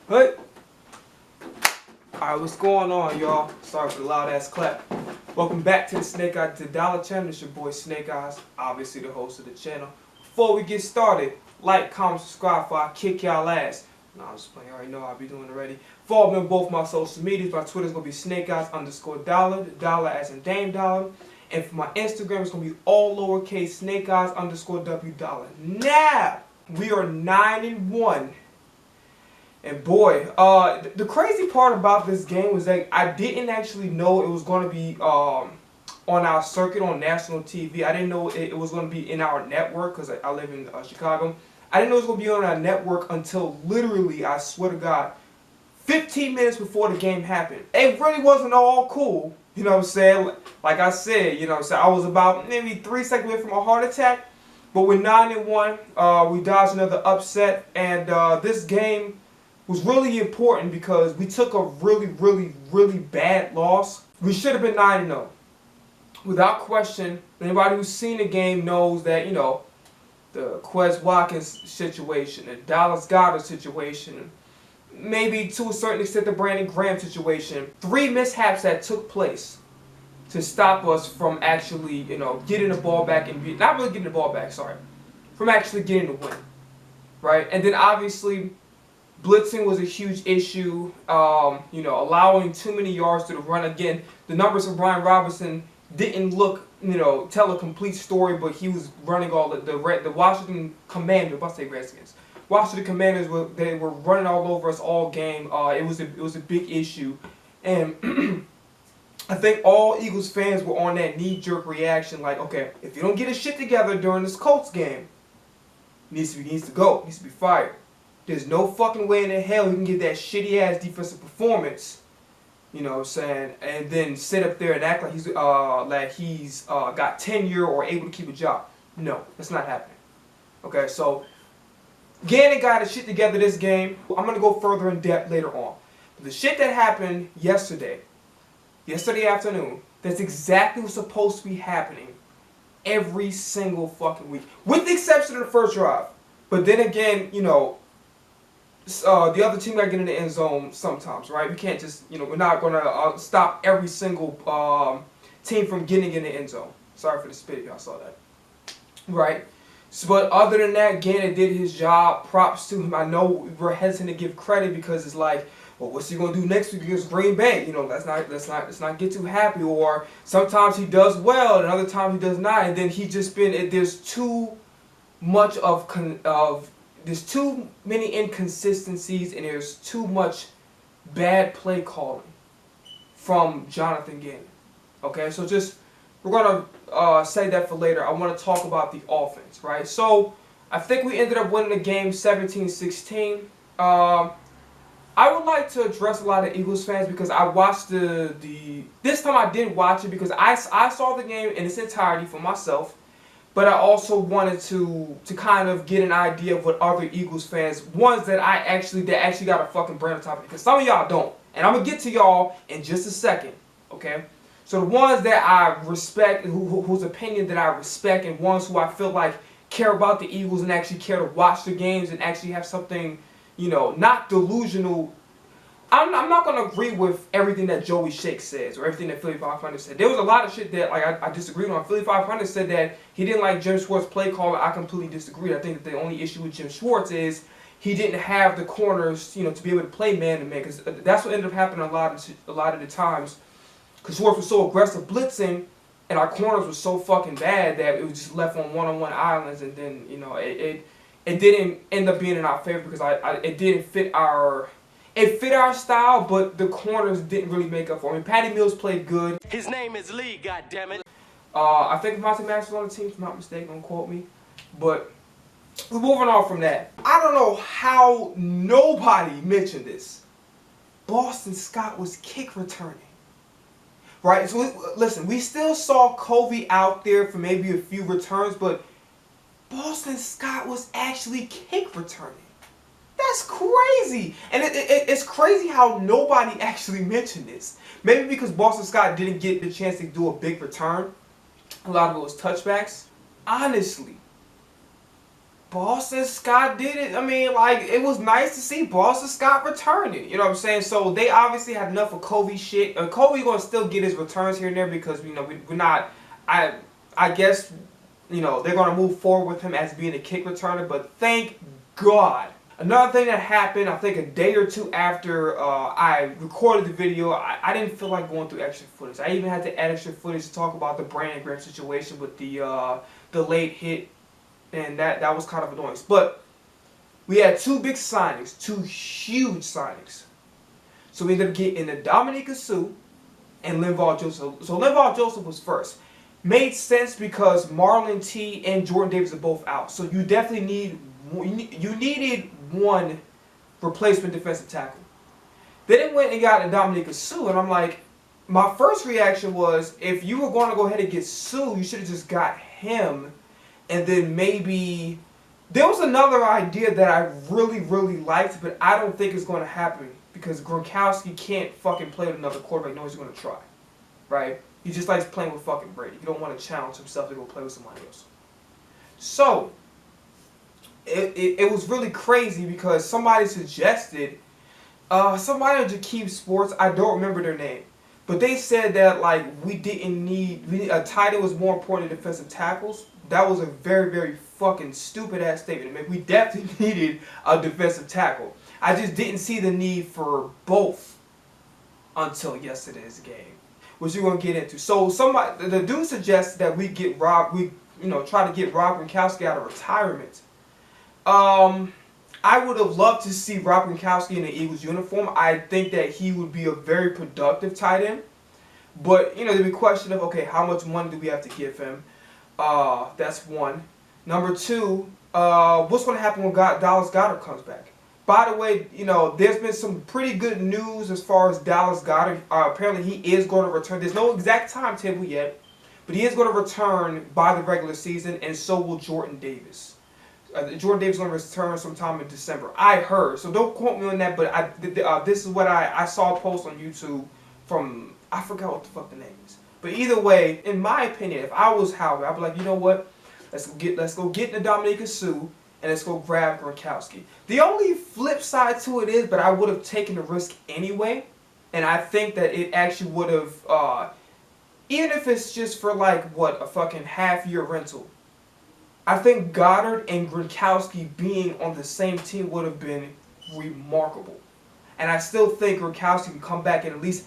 Hey! Alright, what's going on, y'all? Sorry for the loud ass clap. Welcome back to the Snake Eyes to Dollar channel. It's your boy Snake Eyez, obviously the host of the channel. Before we get started, like, comment, subscribe before I kick y'all ass. No, I'm just playing. You already know I'll be doing it already. Follow me on both my social medias. My Twitter's gonna be SnakeEyez_dollar, the dollar as in Dame Dollar. And for my Instagram, it's gonna be all lowercase SnakeEyez_W dollar. Now we are 9-1. And boy, the crazy part about this game was that I didn't actually know it was going to be on our circuit on national TV. I didn't know it was going to be in our network because I live in Chicago. I didn't know it was going to be on our network until literally, I swear to God, 15 minutes before the game happened. It really wasn't all cool, you know what I'm saying? Like I said, you know what I'm saying? I was about maybe 3 seconds away from a heart attack. But we're 9-1. We dodged another upset. And this game was really important because we took a really bad loss. We should have been 9-0. Without question, anybody who's seen the game knows that, you know, the Quez Watkins situation, the Dallas Goedert situation, maybe to a certain extent the Brandon Graham situation. 3 mishaps that took place to stop us from actually, you know, getting the ball back and not really getting the ball back, sorry, from actually getting the win, right? And then obviously blitzing was a huge issue, you know, allowing too many yards to the run. Again, the numbers of Brian Robinson didn't look, you know, tell a complete story, but he was running all the Washington Commanders, let's say Redskins. Washington Commanders they were running all over us all game. It was a big issue, and I think all Eagles fans were on that knee-jerk reaction, like, okay, if you don't get his shit together during this Colts game, he needs to go, needs to be fired. There's no fucking way in the hell he can get that shitty-ass defensive performance, you know what I'm saying, and then sit up there and act like he's got tenure or able to keep a job. No, that's not happening. Okay, so Gannon got his shit together this game. I'm going to go further in depth later on. But the shit that happened yesterday afternoon, that's exactly what's supposed to be happening every single fucking week, with the exception of the first drive. But then again, you know, the other team got to get in the end zone sometimes, right? We can't just, you know, we're not going to stop every single team from getting in the end zone. Sorry for the spit if y'all saw that. Right? So, but other than that, Gannon did his job. Props to him. I know we're hesitant to give credit because it's like, well, what's he going to do next week against Green Bay? You know, let's not get too happy. Or sometimes he does well and other times he does not. And then he just been, there's too much there's too many inconsistencies and there's too much bad play calling from Jonathan Gannon. Okay, so we're going to say that for later. I want to talk about the offense, right? So I think we ended up winning the game 17-16. I would like to address a lot of Eagles fans because I watched this time I did watch it because I saw the game in its entirety for myself. But I also wanted to kind of get an idea of what other Eagles fans, ones that actually got a fucking brain on top of it, because some of y'all don't. And I'm going to get to y'all in just a second, okay? So the ones that I respect, whose opinion that I respect, and ones who I feel like care about the Eagles and actually care to watch the games and actually have something, you know, not delusional. I'm not going to agree with everything that Joey Shake says or everything that Philly 500 said. There was a lot of shit that like I disagreed on. Philly 500 said that he didn't like Jim Schwartz's play call. I completely disagreed. I think that the only issue with Jim Schwartz is he didn't have the corners, you know, to be able to play man-to-man. Because that's what ended up happening a lot of the times. Because Schwartz was so aggressive blitzing and our corners were so fucking bad that it was just left on one-on-one islands. And then, you know, it didn't end up being in our favor because it didn't fit our... It fit our style, but the corners didn't really make up for it. I mean, Patty Mills played good. His name is Lee, goddammit. I think Monty Max was on the team, if I'm not mistaken, don't quote me. But we're moving on from that. I don't know how nobody mentioned this. Boston Scott was kick returning. Right? So listen, we still saw Covey out there for maybe a few returns, but Boston Scott was actually kick returning. That's crazy. And it's crazy how nobody actually mentioned this. Maybe because Boston Scott didn't get the chance to do a big return. A lot of it was touchbacks. Honestly, Boston Scott did it. I mean, like, it was nice to see Boston Scott returning. You know what I'm saying? So they obviously had enough of Kobe shit. Kobe gonna still get his returns here and there because we're not. I guess they're gonna move forward with him as being a kick returner. But thank God. Another thing that happened, I think a day or two after I recorded the video, I didn't feel like going through extra footage. I even had to add extra footage to talk about the Brandon Graham situation with the late hit, and that was kind of annoying. But we had two big signings, two huge signings. So we ended up getting the Dominique Sue and Linval Joseph. So Linval Joseph was first. Made sense because Marlon T and Jordan Davis are both out. So you definitely needed one replacement defensive tackle. Then it went and got a Dominique Sue, and I'm like, my first reaction was, if you were going to go ahead and get Sue, you should have just got him, and then maybe there was another idea that I really, really liked, but I don't think it's going to happen because Gronkowski can't fucking play with another quarterback. No, he's going to try, right? He just likes playing with fucking Brady. He don't want to challenge himself to go play with somebody else. So it was really crazy because somebody suggested, somebody on Jakeem Sports, I don't remember their name, but they said that like we didn't need, a tight end was more important than defensive tackles. That was a very, very fucking stupid ass statement. I mean, we definitely needed a defensive tackle. I just didn't see the need for both until yesterday's game, which we're gonna get into. So the dude suggests that we get Rob, try to get Rob Gronkowski out of retirement. I would have loved to see Rob Gronkowski in the Eagles uniform. I think that he would be a very productive tight end. But, there'd be a question of, okay, how much money do we have to give him? That's one. Number two, what's going to happen when Dallas Goedert comes back? By the way, there's been some pretty good news as far as Dallas Goedert. Apparently, he is going to return. There's no exact timetable yet, but he is going to return by the regular season, and so will Jordan Davis. Jordan Davis is going to return sometime in December. I heard, so don't quote me on that, but this is what I saw a post on YouTube from, I forgot what the fuck the name is. But either way, in my opinion, if I was Howard, I'd be like, you know what? Let's go get the Dominique Sue, and let's go grab Gronkowski. The only flip side to it is, but I would have taken the risk anyway, and I think that it actually would have, even if it's just for like, a fucking half-year rental, I think Goddard and Gronkowski being on the same team would have been remarkable. And I still think Gronkowski can come back and at least,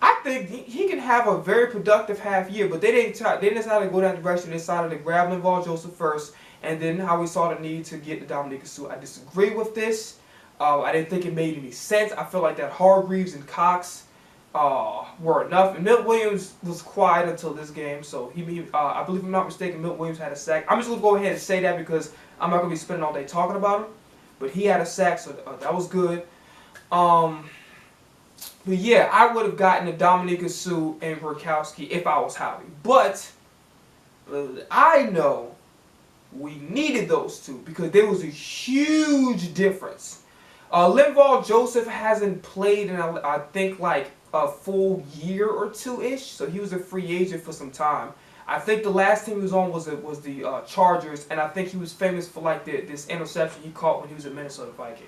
I think he can have a very productive half year, but they didn't decide to go that direction. They decided to grab Linval Joseph first, and then how we saw the need to get the Dominique Sue. I disagree with this. I didn't think it made any sense. I feel like that Hargreaves and Cox were enough. And Milt Williams was quiet until this game, so I believe, if I'm not mistaken, Milt Williams had a sack. I'm just going to go ahead and say that because I'm not going to be spending all day talking about him. But he had a sack, so that was good. But yeah, I would have gotten the Dominique Sue and Gronkowski if I was Howie. But I know we needed those two because there was a huge difference. Linval Joseph hasn't played in, I think, like a full year or two-ish, so he was a free agent for some time. I think the last team he was on was the Chargers, and I think he was famous for like this interception he caught when he was a Minnesota Viking.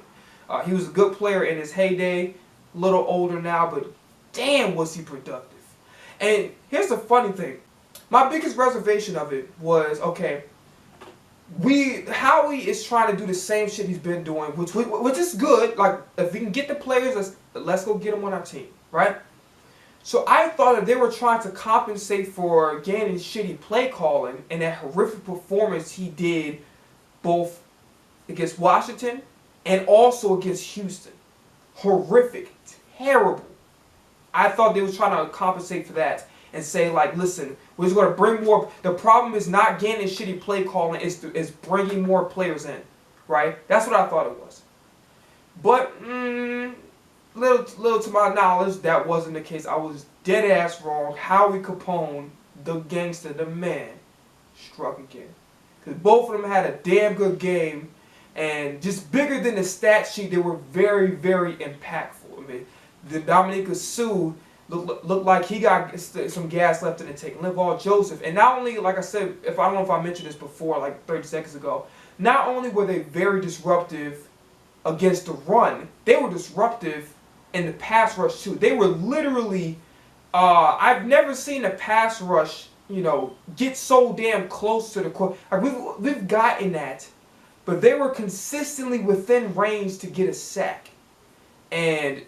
He was a good player in his heyday, a little older now, but damn was he productive. And here's the funny thing. My biggest reservation of it was, okay, Howie is trying to do the same shit he's been doing, which is good. Like, if we can get the players, let's go get them on our team, right? So I thought that they were trying to compensate for Gannon's shitty play calling and that horrific performance he did both against Washington and also against Houston. Horrific, terrible. I thought they were trying to compensate for that and say, like, listen, we're just going to bring more. The problem is not Gannon's shitty play calling, is bringing more players in, right? That's what I thought it was. But, little to my knowledge, that wasn't the case. I was dead ass wrong. Howie Capone, the gangster, the man, struck again. Because both of them had a damn good game, and just bigger than the stat sheet, they were very, very impactful. I mean, the Dominique Sue looked like he got some gas left in the tank. Linval Joseph, and not only, like I said, I don't know if I mentioned this before, like 30 seconds ago, not only were they very disruptive against the run, they were disruptive in the pass rush too. They were literally, I've never seen a pass rush, you know, get so damn close to the quarterback. Like we've gotten that, but they were consistently within range to get a sack. And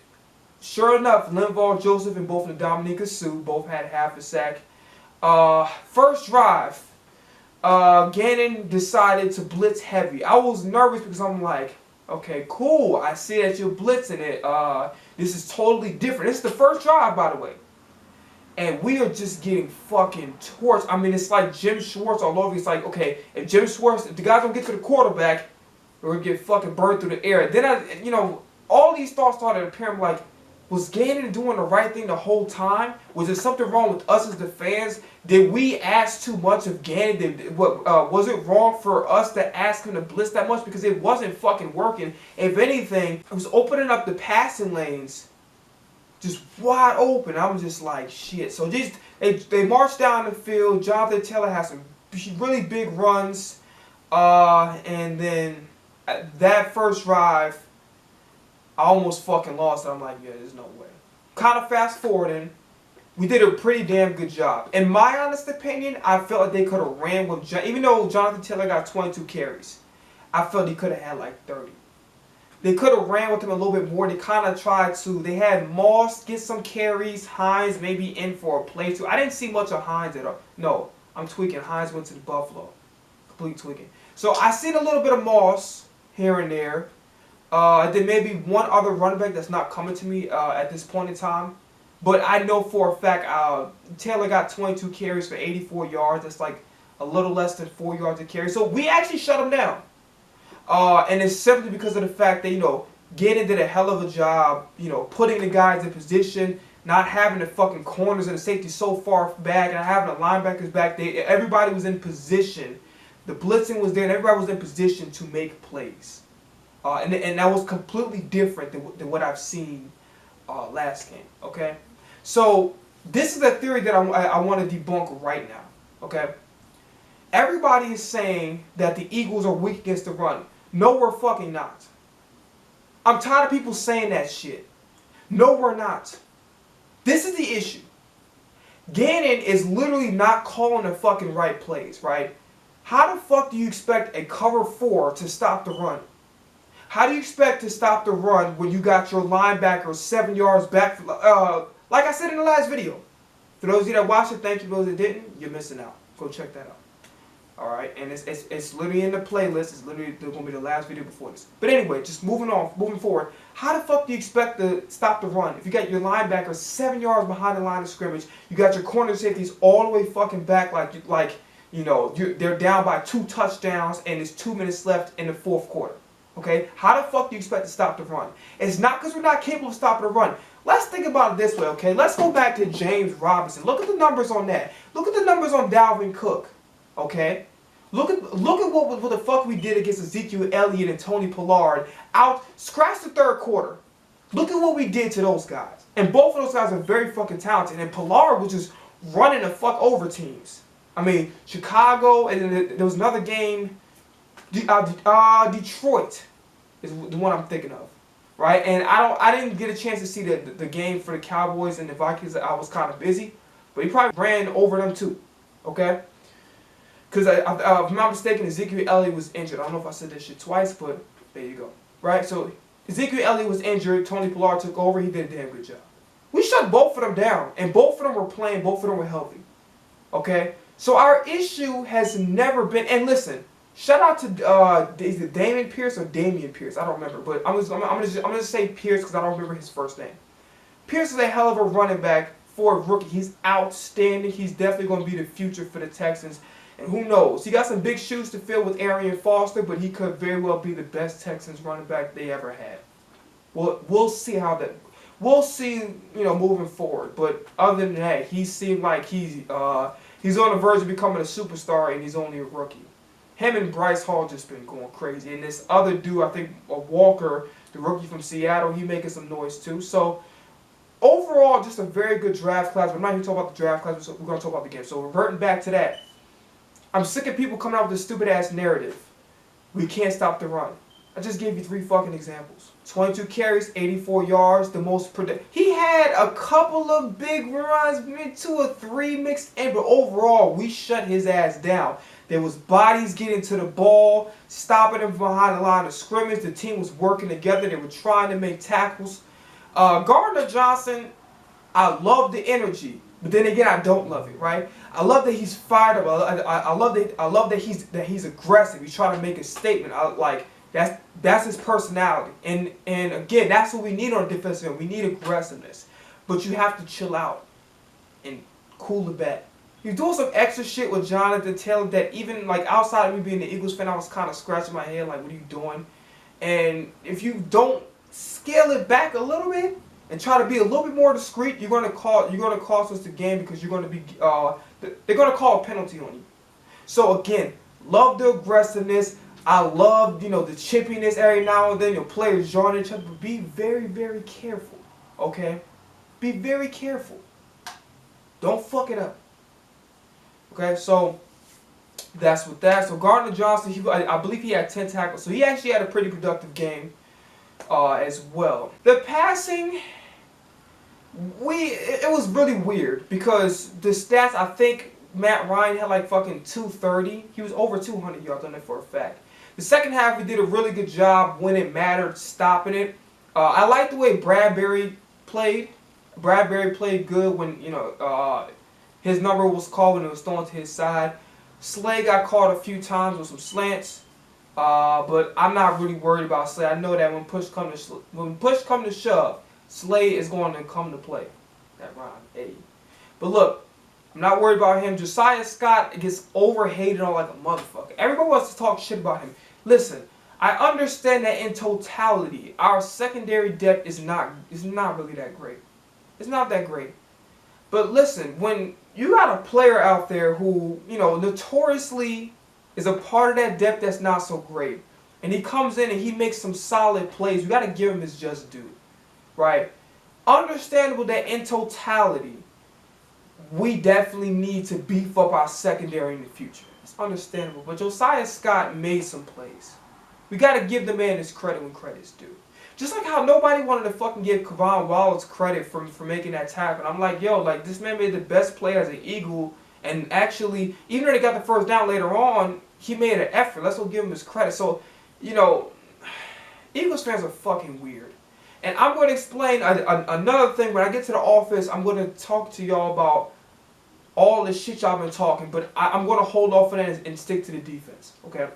sure enough, Linval Joseph and both Ndamukong Suh both had half a sack. First drive, Gannon decided to blitz heavy. I was nervous because I'm like, okay, cool. I see that you're blitzing it. This is totally different. This is the first drive, by the way. And we are just getting fucking torched. I mean, it's like Jim Schwartz all over. It's like, okay, if the guys don't get to the quarterback, we're going to get fucking burned through the air. Then, you know, all these thoughts started appearing like, was Gannon doing the right thing the whole time? Was there something wrong with us as the fans? Did we ask too much of Gannon? Was it wrong for us to ask him to blitz that much? Because it wasn't fucking working. If anything, it was opening up the passing lanes just wide open. I was just like, shit. So they marched down the field. Jonathan Taylor has some really big runs. And then that first drive, I almost fucking lost it. I'm like, yeah, there's no way. Kind of fast forwarding, we did a pretty damn good job. In my honest opinion, I felt like they could have ran with, even though Jonathan Taylor got 22 carries, I felt he could have had like 30. They could have ran with him a little bit more. They kind of tried to. They had Moss get some carries. Hines maybe in for a play too. I didn't see much of Hines at all. No, I'm tweaking. Hines went to the Buffalo. Complete tweaking. So I seen a little bit of Moss here and there. Then maybe one other running back that's not coming to me at this point in time. But I know for a fact Taylor got 22 carries for 84 yards. That's like a little less than 4 yards a carry. So we actually shut him down. And it's simply because of the fact that, you know, Gannon did a hell of a job, you know, putting the guys in position, not having the fucking corners and the safety so far back, and having the linebackers back there. Everybody was in position. The blitzing was there, and everybody was in position to make plays. And that was completely different than what I've seen last game, okay? So this is a theory that I want to debunk right now, okay? Everybody is saying that the Eagles are weak against the run. No, we're fucking not. I'm tired of people saying that shit. No, we're not. This is the issue. Gannon is literally not calling the fucking right plays, right? How the fuck do you expect a cover 4 to stop the run? How do you expect to stop the run when you got your linebacker 7 yards back? Like I said in the last video. For those of you that watched it, thank you. For those that didn't, you're missing out. Go check that out. Alright, and it's literally in the playlist. It's literally going to be the last video before this. But anyway, just moving forward. How the fuck do you expect to stop the run? If you got your linebacker 7 yards behind the line of scrimmage, you got your corner safeties all the way fucking back like you know, they're down by 2 touchdowns and there's 2 minutes left in the fourth quarter. Okay? How the fuck do you expect to stop the run? It's not because we're not capable of stopping the run. Let's think about it this way, okay? Let's go back to James Robinson. Look at the numbers on that. Look at the numbers on Dalvin Cook. Okay? Look at what the fuck we did against Ezekiel Elliott and Tony Pollard. Scratch the third quarter. Look at what we did to those guys. And both of those guys are very fucking talented. And Pollard was just running the fuck over teams. I mean, Chicago, and then there was another game. Detroit is the one I'm thinking of. Right? And I didn't get a chance to see the game for the Cowboys and the Vikings. I was kind of busy. But he probably ran over them too. Okay? Because if I'm not mistaken, Ezekiel Elliott was injured. I don't know if I said this shit twice, but there you go. Right? So Ezekiel Elliott was injured. Tony Pollard took over. He did a damn good job. We shut both of them down. And both of them were playing. Both of them were healthy. Okay? So our issue has never been, and listen, shout out to is it Damian Pierce or Damian Pierce? I don't remember, but I'm gonna say Pierce because I don't remember his first name. Pierce is a hell of a running back for a rookie. He's outstanding. He's definitely going to be the future for the Texans. And who knows? He got some big shoes to fill with Arian Foster, but he could very well be the best Texans running back they ever had. We'll see how that. We'll see, you know, moving forward. But other than that, he seemed like he's on the verge of becoming a superstar, and he's only a rookie. Him and Bryce Hall just been going crazy. And this other dude, I think, Walker, the rookie from Seattle, he making some noise too. So overall, just a very good draft class. We're not even talking about the draft class. We're going to talk about the game. So reverting back to that, I'm sick of people coming out with this stupid ass narrative. we can't stop the run. I just gave you 3 fucking examples. 22 carries, 84 yards, the most He had a couple of big runs, maybe 2 or 3 mixed in, but overall, we shut his ass down. There was bodies getting to the ball, stopping him behind the line of scrimmage. The team was working together. They were trying to make tackles. Gardner Johnson, I love the energy, but then again, I don't love it, right? I love that he's fired up. I love that he's aggressive. He's trying to make a statement. That's his personality. And again, that's what we need on the defensive end. We need aggressiveness. But you have to chill out and cool the bet. He's doing some extra shit with Jonathan Taylor that even like outside of me being the Eagles fan, I was kind of scratching my head like, what are you doing? And if you don't scale it back a little bit and try to be a little bit more discreet, you're gonna cost us the game because you're gonna be they're gonna call a penalty on you. So again, love the aggressiveness. I love, the chippiness every now and then. Your players join each other, but be very, very careful. Okay? Be very careful. Don't fuck it up. Okay, so that's with that. So Gardner Johnson, I believe he had 10 tackles. So he actually had a pretty productive game as well. The passing, it was really weird because the stats, I think Matt Ryan had like fucking 230. He was over 200 yards on it for a fact. The second half, he did a really good job when it mattered, stopping it. I like the way Bradbury played. Bradbury played good when, his number was called when it was thrown to his side. Slay got caught a few times with some slants, but I'm not really worried about Slay. I know that when push come to shove, Slay is going to come to play. That rhyme, hey. But look, I'm not worried about him. Josiah Scott gets overhated on like a motherfucker. Everybody wants to talk shit about him. Listen, I understand that in totality, our secondary depth is not really that great. It's not that great. But listen, when you got a player out there who, notoriously is a part of that depth that's not so great, and he comes in and he makes some solid plays, you got to give him his just due, right? Understandable that in totality, we definitely need to beef up our secondary in the future. It's understandable. But Josiah Scott made some plays. We got to give the man his credit when credit's due. Just like how nobody wanted to fucking give Kevon Wallace credit for making that tackle. I'm like, yo, like this man made the best play as an Eagle. And actually, even though they got the first down later on, he made an effort. Let's go give him his credit. So, Eagles fans are fucking weird. And I'm going to explain another thing. When I get to the office, I'm going to talk to y'all about all the shit y'all been talking, but I'm going to hold off on that and stick to the defense, okay?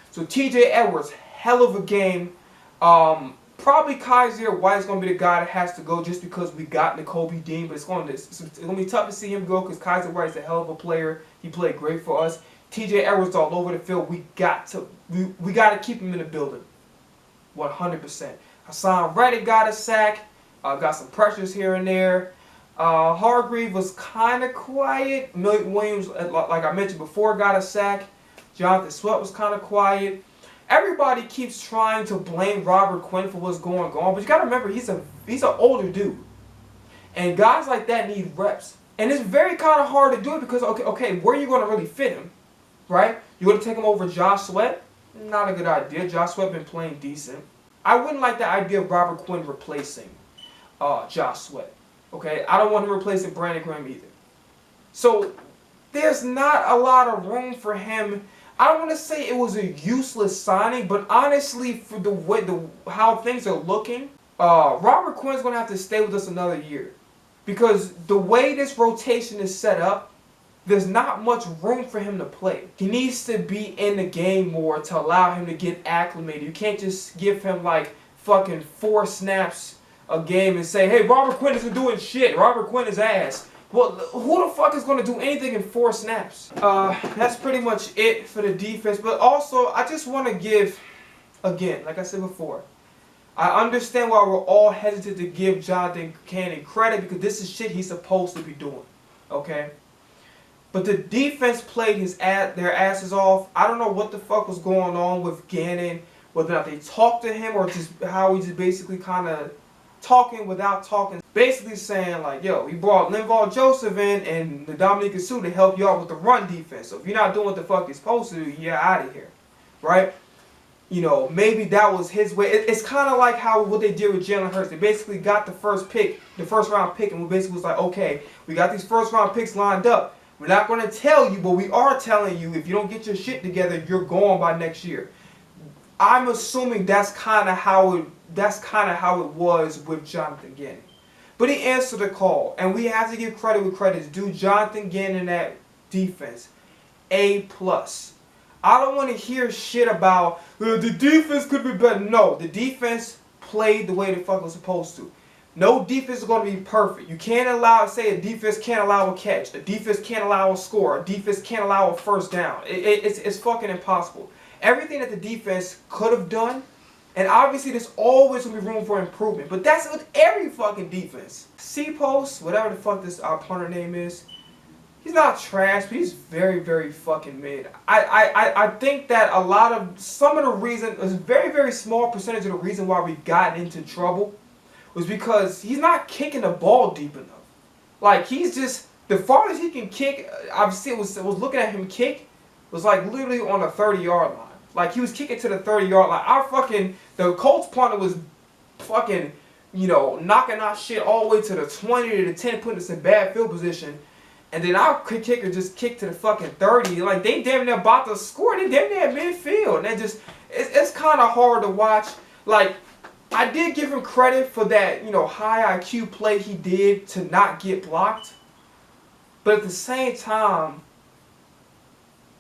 So TJ Edwards, hell of a game. Probably Kaiser White's going to be the guy that has to go just because we got Nakobe Dean, but it's going to be tough to see him go because Kaiser White's a hell of a player. He played great for us. TJ Edwards all over the field. We got to keep him in the building, 100%. Hassan Reddick got a sack, got some pressures here and there. Hargreave was kind of quiet. Malik Williams, like I mentioned before, got a sack. Jonathan Sweat was kind of quiet. Everybody keeps trying to blame Robert Quinn for what's going on, but you got to remember he's an older dude, and guys like that need reps. And it's very kind of hard to do it because okay, where are you going to really fit him, right? You going to take him over Josh Sweat? Not a good idea. Josh Sweat been playing decent. I wouldn't like the idea of Robert Quinn replacing Josh Sweat. Okay, I don't want him replacing Brandon Graham either. So there's not a lot of room for him. I don't want to say it was a useless signing, but honestly, for how things are looking, Robert Quinn's going to have to stay with us another year. Because the way this rotation is set up, there's not much room for him to play. He needs to be in the game more to allow him to get acclimated. You can't just give him like fucking 4 snaps a game and say, hey, Robert Quinn isn't doing shit. Robert Quinn is ass. Well, who the fuck is going to do anything in 4 snaps? That's pretty much it for the defense. But also, I just want to give, again, like I said before, I understand why we're all hesitant to give Jonathan Cannon credit because this is shit he's supposed to be doing. Okay? But the defense played their asses off. I don't know what the fuck was going on with Gannon, whether or not they talked to him or just how he just basically kind of talking without talking. Basically saying like, yo, we brought Linval Joseph in and the Dominique Sue to help you out with the run defense. So if you're not doing what the fuck you're supposed to do, you're out of here. Right? you know, maybe that was his way. It's kind of like how what they did with Jalen Hurts. They basically got the first round pick, and we basically was like, okay, we got these first round picks lined up. We're not going to tell you, but we are telling you if you don't get your shit together, you're gone by next year. I'm assuming that's kind of how it was with Jonathan Gannon. But he answered the call, and we have to give credit where credit's due. Jonathan Gannon in that defense, A+. I don't want to hear shit about the defense could be better. No, the defense played the way the fuck it was supposed to. No defense is going to be perfect. You can't say a defense can't allow a catch. A defense can't allow a score. A defense can't allow a first down. It's fucking impossible. Everything that the defense could have done, and obviously there's always going to be room for improvement, but that's with every fucking defense. C-Post, whatever the fuck this our punter name is, he's not trash, but he's very, very fucking mid. I think that some of the reason, a very, very small percentage of the reason why we got into trouble was because he's not kicking the ball deep enough. Like, he's just, the farthest he can kick, I've was looking at him kick, was like literally on a 30-yard line. Like, he was kicking to the 30-yard line. The Colts punter was fucking, you know, knocking our shit all the way to the 20 to the 10, putting us in bad field position. And then our kicker just kicked to the fucking 30. Like, they damn near about to score. They damn near at midfield. And it's kind of hard to watch. Like, I did give him credit for that, you know, high IQ play he did to not get blocked. But at the same time,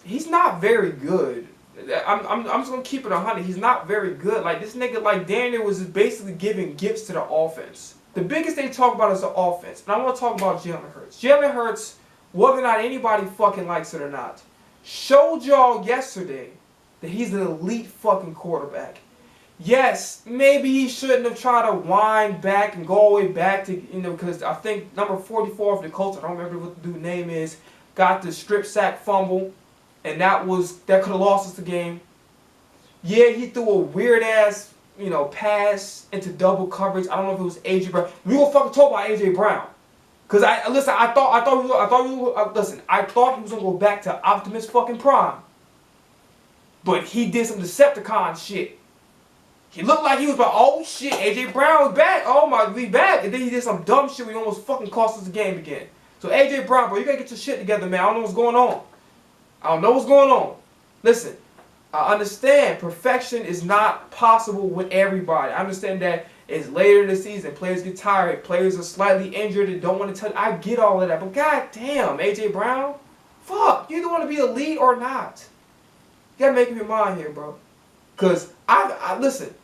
he's not very good. I'm just going to keep it 100. He's not very good. Like, this nigga, like, Daniel was just basically giving gifts to the offense. The biggest thing to talk about is the offense. And I want to talk about Jalen Hurts. Jalen Hurts, whether or not anybody fucking likes it or not, showed y'all yesterday that he's an elite fucking quarterback. Yes, maybe he shouldn't have tried to wind back and go all the way back to, you know, because I think number 44 of the Colts, I don't remember what the dude's name is, got the strip sack fumble, and that could have lost us the game. Yeah, he threw a weird ass, you know, pass into double coverage. I don't know if it was AJ Brown. We gonna fucking talk about AJ Brown. Cause I thought he was gonna go back to Optimus fucking Prime. But he did some Decepticon shit. He looked like he was like, oh shit, AJ Brown was back. Oh my, we back. And then he did some dumb shit where he almost fucking cost us the game again. So AJ Brown, bro, you gotta get your shit together, man. I don't know what's going on. I don't know what's going on. Listen, I understand perfection is not possible with everybody. I understand that it's later in the season. Players get tired. Players are slightly injured and don't want to touch. I get all of that. But goddamn, AJ Brown, fuck, you either want to be elite or not. You gotta make up your mind here, bro. Cause listen,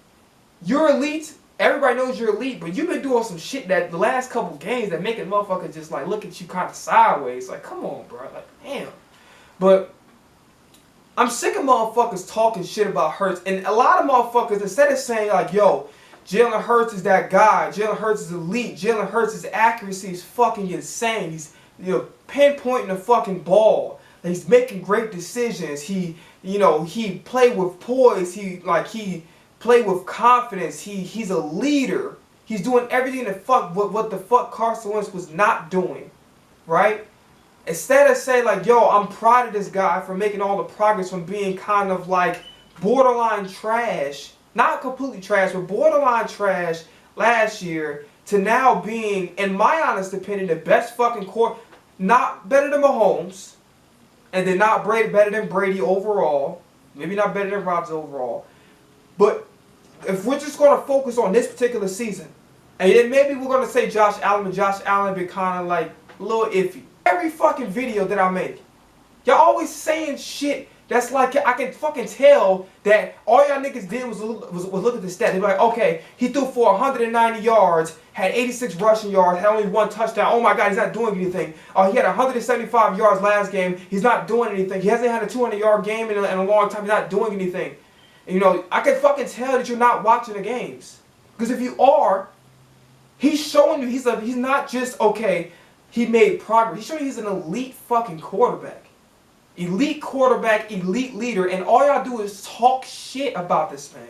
you're elite. Everybody knows you're elite, but you've been doing some shit that the last couple games that making motherfuckers just like look at you kind of sideways. Like, come on, bro. Like, damn. But I'm sick of motherfuckers talking shit about Hurts. And a lot of motherfuckers, instead of saying like, yo, Jalen Hurts is that guy. Jalen Hurts is elite. Jalen Hurts' accuracy is fucking insane. He's, you know, pinpointing the fucking ball. He's making great decisions. He played with poise. He played with confidence. He's a leader. He's doing everything what the fuck Carson Wentz was not doing, right? Instead of saying like, yo, I'm proud of this guy for making all the progress from being kind of like borderline trash, not completely trash, but borderline trash last year, to now being, in my honest opinion, the best fucking not better than Mahomes, and then not better than Brady overall, maybe not better than Rodgers overall, but if we're just going to focus on this particular season, and then maybe we're going to say Josh Allen, but Josh Allen been kind of like a little iffy. Every fucking video that I make, y'all always saying shit that's like, I can fucking tell that all y'all niggas did was look at the stat. They be like, okay, he threw for 190 yards, had 86 rushing yards, had only 1 touchdown. Oh my God, he's not doing anything. He had 175 yards last game. He's not doing anything. He hasn't had a 200-yard game in a long time. He's not doing anything. And, you know, I can fucking tell that you're not watching the games. Because if you are, he's showing you he's not just, okay, he made progress. He's showing you he's an elite fucking quarterback. Elite quarterback, elite leader, and all y'all do is talk shit about this man.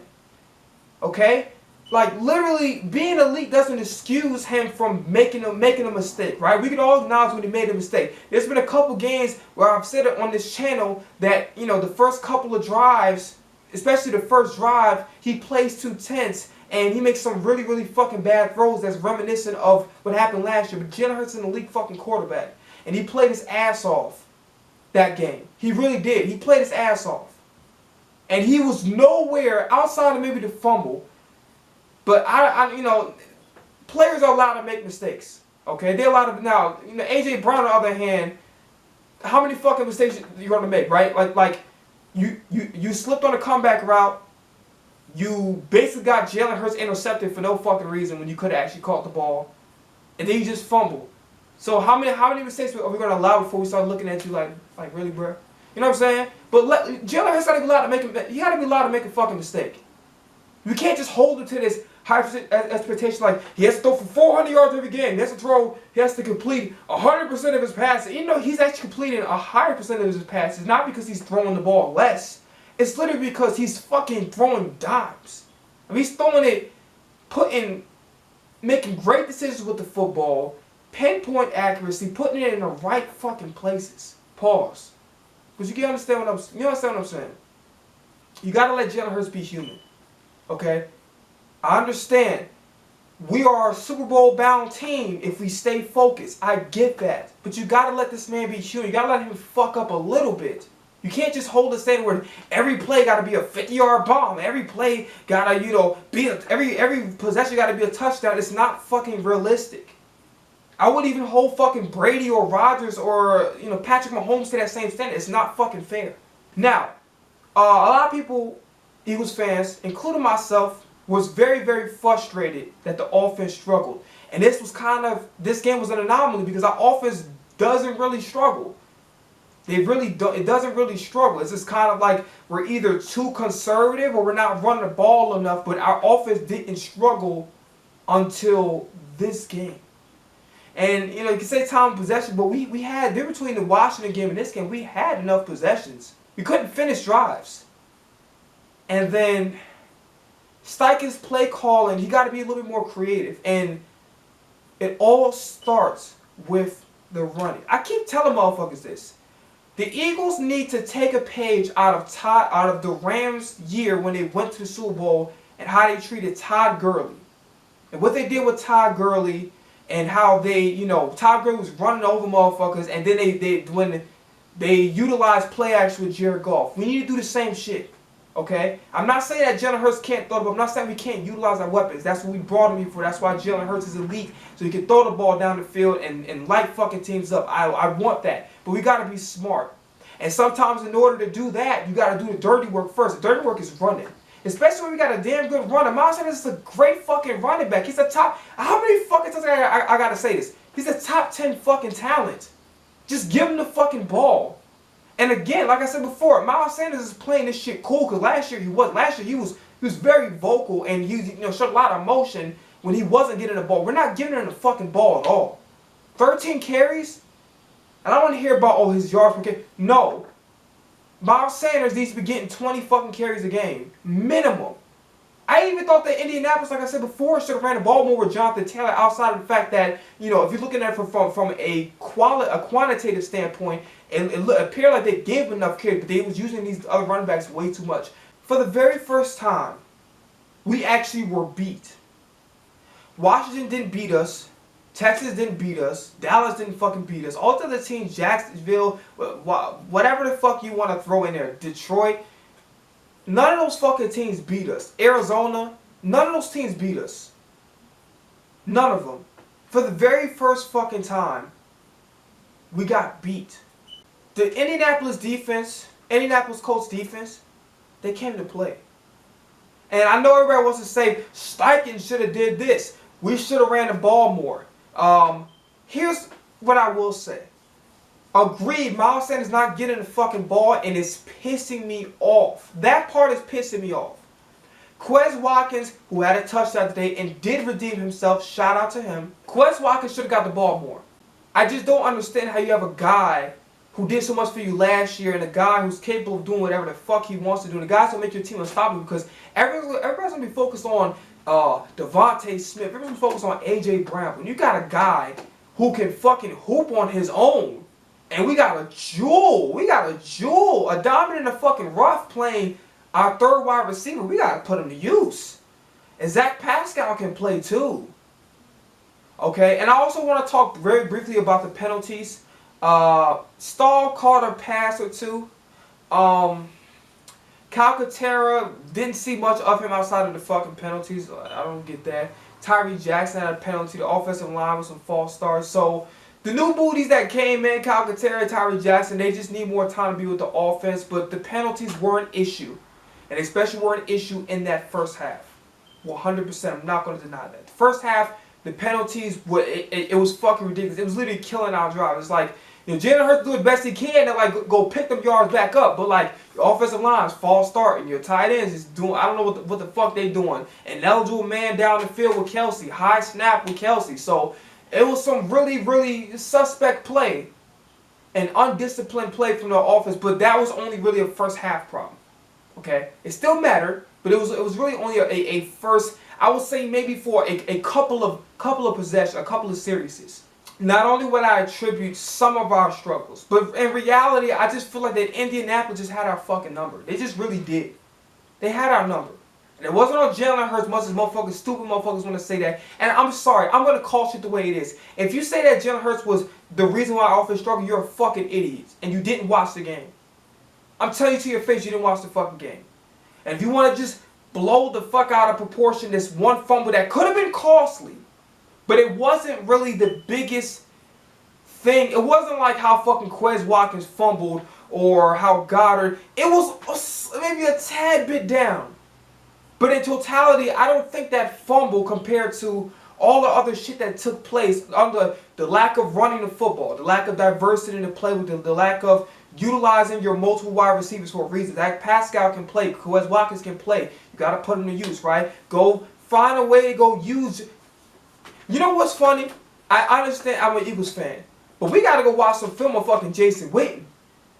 Okay? Like, literally, being elite doesn't excuse him from making a mistake, right? We can all acknowledge when he made a mistake. There's been a couple games where I've said it on this channel that, you know, the first couple of drives, especially the first drive, he plays too tense and he makes some really, really fucking bad throws that's reminiscent of what happened last year. But Jalen Hurts is an elite fucking quarterback. And he played his ass off that game. He really did. He played his ass off. And he was nowhere outside of maybe the fumble. But you know, players are allowed to make mistakes. Okay? They're allowed to. Now, you know, AJ Brown on the other hand, how many fucking mistakes you're gonna make, right? Like you slipped on a comeback route. You basically got Jalen Hurts intercepted for no fucking reason when you could have actually caught the ball, and then you just fumbled. So how many mistakes are we gonna allow before we start looking at you like really, bro? You know what I'm saying? But Jalen Hurts gotta be allowed to make he gotta be allowed to make a fucking mistake. You can't just hold him to this high expectation like he has to throw for 400 yards every game. He has to throw. He has to complete 100% of his passes. Even though he's actually completing a higher percentage of his passes, not because he's throwing the ball less. It's literally because he's fucking throwing dimes. I mean, he's throwing it, making great decisions with the football, pinpoint accuracy, putting it in the right fucking places. Pause. But you understand what I'm saying? You gotta let Jalen Hurts be human. Okay? I understand. We are a Super Bowl bound team if we stay focused. I get that. But you gotta let this man be human. You gotta let him fuck up a little bit. You can't just hold a standard where every play gotta be a 50-yard bomb. Every play gotta, you know, every possession gotta be a touchdown. It's not fucking realistic. I wouldn't even hold fucking Brady or Rodgers or, you know, Patrick Mahomes to that same standard. It's not fucking fair. Now, a lot of people, Eagles fans, including myself, was very, very frustrated that the offense struggled. And this game was an anomaly because our offense doesn't really struggle. It doesn't really struggle. It's just kind of like we're either too conservative or we're not running the ball enough, but our offense didn't struggle until this game. And, you know, you can say time of possession, but we had, between the Washington game and this game, we had enough possessions. We couldn't finish drives. And then Steichen's play calling, he got to be a little bit more creative. And it all starts with the running. I keep telling motherfuckers this. The Eagles need to take a page out of the Rams' year when they went to the Super Bowl and how they treated Todd Gurley. And what they did with Todd Gurley and how they, you know, Todd Gurley was running over motherfuckers, and then when they utilized play action with Jared Goff. We need to do the same shit. Okay? I'm not saying that Jalen Hurts can't throw the ball. I'm not saying we can't utilize our weapons. That's what we brought him here for. That's why Jalen Hurts is elite. So he can throw the ball down the field and light fucking teams up. I want that. But we got to be smart. And sometimes in order to do that, you got to do the dirty work first. The dirty work is running. Especially when we got a damn good runner. Miles Sanders is a great fucking running back. He's a top... How many fucking times I got to say this? He's a top 10 fucking talent. Just give him the fucking ball. And again, like I said before, Miles Sanders is playing this shit cool because last year he was very vocal and he, you know, showed a lot of emotion when he wasn't getting the ball. We're not giving him the fucking ball at all. 13 carries? And I don't want to hear about, oh, his yards per carry. No. Miles Sanders needs to be getting 20 fucking carries a game. Minimum. I even thought that Indianapolis, like I said before, should have ran the ball more with Jonathan Taylor outside of the fact that, you know, if you're looking at it from a quantitative standpoint, it appeared like they gave enough carries, but they was using these other running backs way too much. For the very first time, we actually were beat. Washington didn't beat us. Texas didn't beat us. Dallas didn't fucking beat us. All the other teams, Jacksonville, whatever the fuck you want to throw in there, Detroit, none of those fucking teams beat us. Arizona, none of those teams beat us. None of them. For the very first fucking time, we got beat. The Indianapolis Colts defense, they came to play. And I know everybody wants to say, Steichen should have did this. We should have ran the ball more. Here's what I will say. Agreed, Miles Sanders not getting the fucking ball, and it's pissing me off. That part is pissing me off. Quez Watkins, who had a touchdown today and did redeem himself, shout out to him. Quez Watkins should have got the ball more. I just don't understand how you have a guy who did so much for you last year and a guy who's capable of doing whatever the fuck he wants to do. And the guys will make your team unstoppable because everybody's going to be focused on Devontae Smith. Everybody's focused on AJ Brown. When you got a guy who can fucking hoop on his own, and we got a jewel, a diamond in the fucking rough playing Our third wide receiver, we got to put him to use. And Zach Pascal can play too. Okay, and I also want to talk very briefly about the penalties. Stall caught a pass or two. Calcaterra, didn't see much of him outside of the fucking penalties. I don't get that. Tyree Jackson had a penalty. The offensive line with some false starts. So the new booties that came in, Calcaterra, Tyree Jackson, they just need more time to be with the offense. But the penalties were an issue. And especially were an issue in that first half. 100%. I'm not going to deny that. The first half, the penalties, it was fucking ridiculous. It was literally killing our drive. It's like, you know, Jalen Hurts do the best he can to like go pick them yards back up, but like your offensive line's false start and your tight ends is doing, I don't know what the fuck they doing. An eligible man down the field with Kelsey, high snap with Kelsey. So it was some really suspect play and undisciplined play from the offense, but that was only really a first half problem. Okay, it still mattered, but it was really only a first. I would say maybe for a couple of possessions, a couple of series. Not only would I attribute some of our struggles, but in reality, I just feel like that Indianapolis just had our fucking number. They just really did. They had our number. And it wasn't on Jalen Hurts much as motherfuckers, stupid motherfuckers want to say that. And I'm sorry, I'm going to call shit the way it is. If you say that Jalen Hurts was the reason why our offense struggled, you're a fucking idiot. And you didn't watch the game. I'm telling you to your face, you didn't watch the fucking game. And if you want to just blow the fuck out of proportion this one fumble that could have been costly, but it wasn't really the biggest thing. It wasn't like how fucking Quez Watkins fumbled or how Goddard. It was maybe a tad bit down. But in totality, I don't think that fumble compared to all the other shit that took place under the lack of running the football, the lack of diversity in the play, with the lack of utilizing your multiple wide receivers for a reason. That Pascal can play, Quez Watkins can play. You got to put them to use, right? Go find a way to go use. You know what's funny? I understand I'm an Eagles fan, but we got to go watch some film of fucking Jason Witten.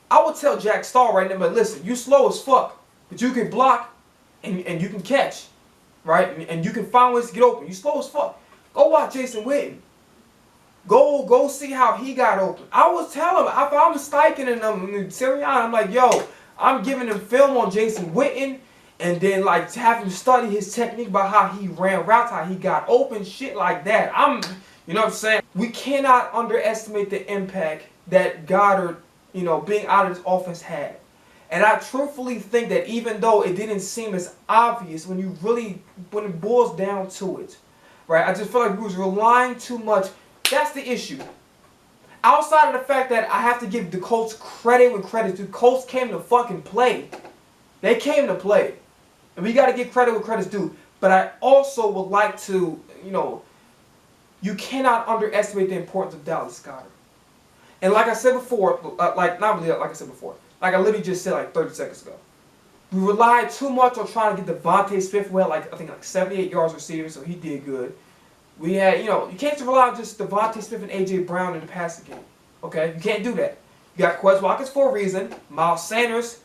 I would tell Jack Starr right now, but listen, you slow as fuck, but you can block and you can catch, right? And you can find ways to get open. You slow as fuck. Go watch Jason Witten. Go see how he got open. I was telling him, if I'm Steichen and Sirianni, I'm like, yo, I'm giving him film on Jason Witten, and then like have him study his technique about how he ran routes, how he got open, shit like that. You know what I'm saying? We cannot underestimate the impact that Goddard, you know, being out of this offense had. And I truthfully think that even though it didn't seem as obvious when it boils down to it, right? I just feel like we was relying too much. That's the issue. Outside of the fact that I have to give the Colts credit when credit's due. The Colts came to fucking play. They came to play. And we got to give credit when credit's due. But I also would like to, you know, you cannot underestimate the importance of Dallas Goedert. And like I said before, like I literally just said like 30 seconds ago. We relied too much on trying to get Devontae Smith, who had like, I think like 78 yards receiving, so he did good. We had, you know, you can't just rely on just Devontae Smith and A.J. Brown in the passing game. Okay? You can't do that. You got Quez Watkins for a reason. Miles Sanders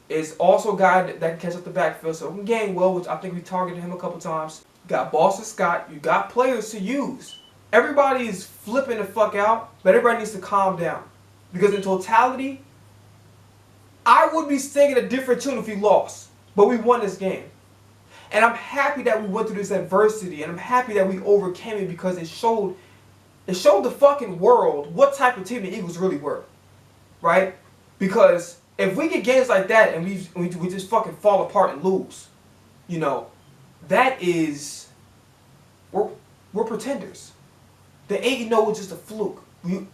is also a guy that can catch up the backfield, so he can gain well, which I think we targeted him a couple times. You got Boston Scott. You got players to use. Everybody is flipping the fuck out, but everybody needs to calm down. Because in totality, I would be singing a different tune if we lost. But we won this game. And I'm happy that we went through this adversity, and I'm happy that we overcame it, because it showed the fucking world what type of team the Eagles really were. Right? Because if we get games like that and we just fucking fall apart and lose, you know, that is, we're pretenders. The 8-0 was just a fluke.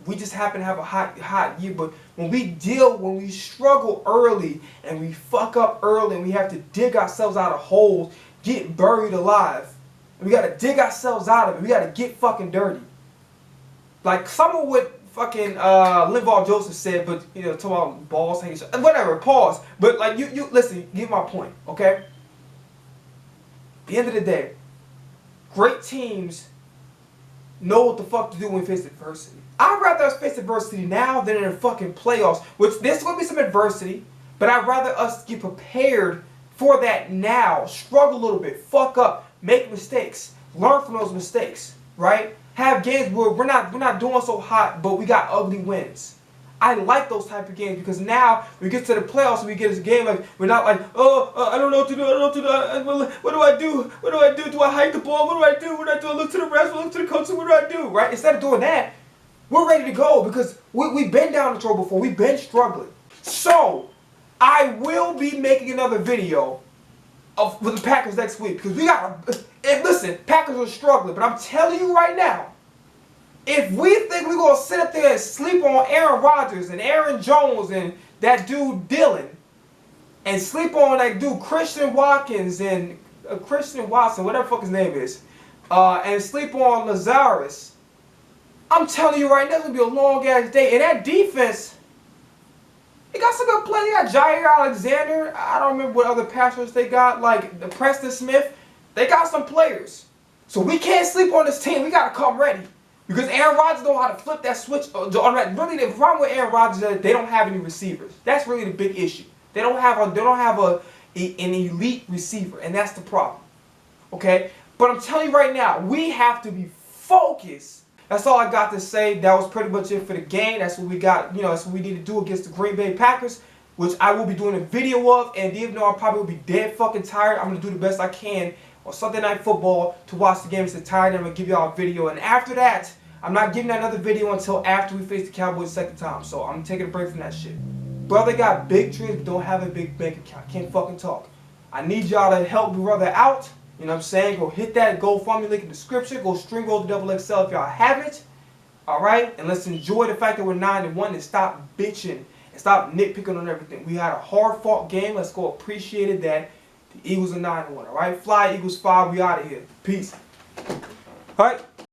We just happen to have a hot year, but when we struggle early and we fuck up early and we have to dig ourselves out of holes, get buried alive, and we gotta dig ourselves out of it. We gotta get fucking dirty. Like some of what fucking Linval Joseph said, but you know, talking about balls hanging, whatever. Pause. But like you listen, get my point, okay? At the end of the day, great teams know what the fuck to do when we face adversity. I'd rather us face adversity now than in the fucking playoffs, which there's going to be some adversity, but I'd rather us get prepared for that now. Struggle a little bit, fuck up, make mistakes, learn from those mistakes, right? Have games where we're not doing so hot, but we got ugly wins. I like those type of games because now we get to the playoffs and we get this game like we're not like, oh, I don't know what to do, I don't know what to do. What do I do? What do I do? Do I hike the ball? What do I do? What do I do? I look to the refs, I look to the coach. What do I do? Right? Instead of doing that, we're ready to go because we've been down the road before. We've been struggling. So I will be making another video with the Packers next week because we got. And listen, Packers are struggling, but I'm telling you right now. If we think we're going to sit up there and sleep on Aaron Rodgers and Aaron Jones and that dude Dylan and sleep on that dude Christian Watkins and Christian Watson, whatever the fuck his name is, and sleep on Lazarus, I'm telling you right now, it's going to be a long-ass day. And that defense, they got some good players. They got Jair Alexander. I don't remember what other passers they got, like the Preston Smith. They got some players. So we can't sleep on this team. We got to come ready. Because Aaron Rodgers know how to flip that switch. Really, the problem with Aaron Rodgers is that they don't have any receivers. That's really the big issue. They don't have an elite receiver, and that's the problem. Okay, but I'm telling you right now, we have to be focused. That's all I got to say. That was pretty much it for the game. That's what we got. That's what we need to do against the Green Bay Packers, which I will be doing a video of. And even though I probably will be dead fucking tired, I'm gonna do the best I can on Sunday Night Football to watch the game. It's tired. I'm gonna give y'all a video, and after that, I'm not giving another video until after we face the Cowboys the second time. So I'm taking a break from that shit. Brother got big dreams, but don't have a big bank account. Can't fucking talk. I need y'all to help brother out. You know what I'm saying? Go hit that GoFundMe link in the description. Go stream Roll the XXL if y'all haven't. Alright? And let's enjoy the fact that we're 9-1 and stop bitching and stop nitpicking on everything. We had a hard-fought game. Let's go appreciate it that the Eagles are 9-1. Alright? Fly Eagles 5. We out of here. Peace. Alright?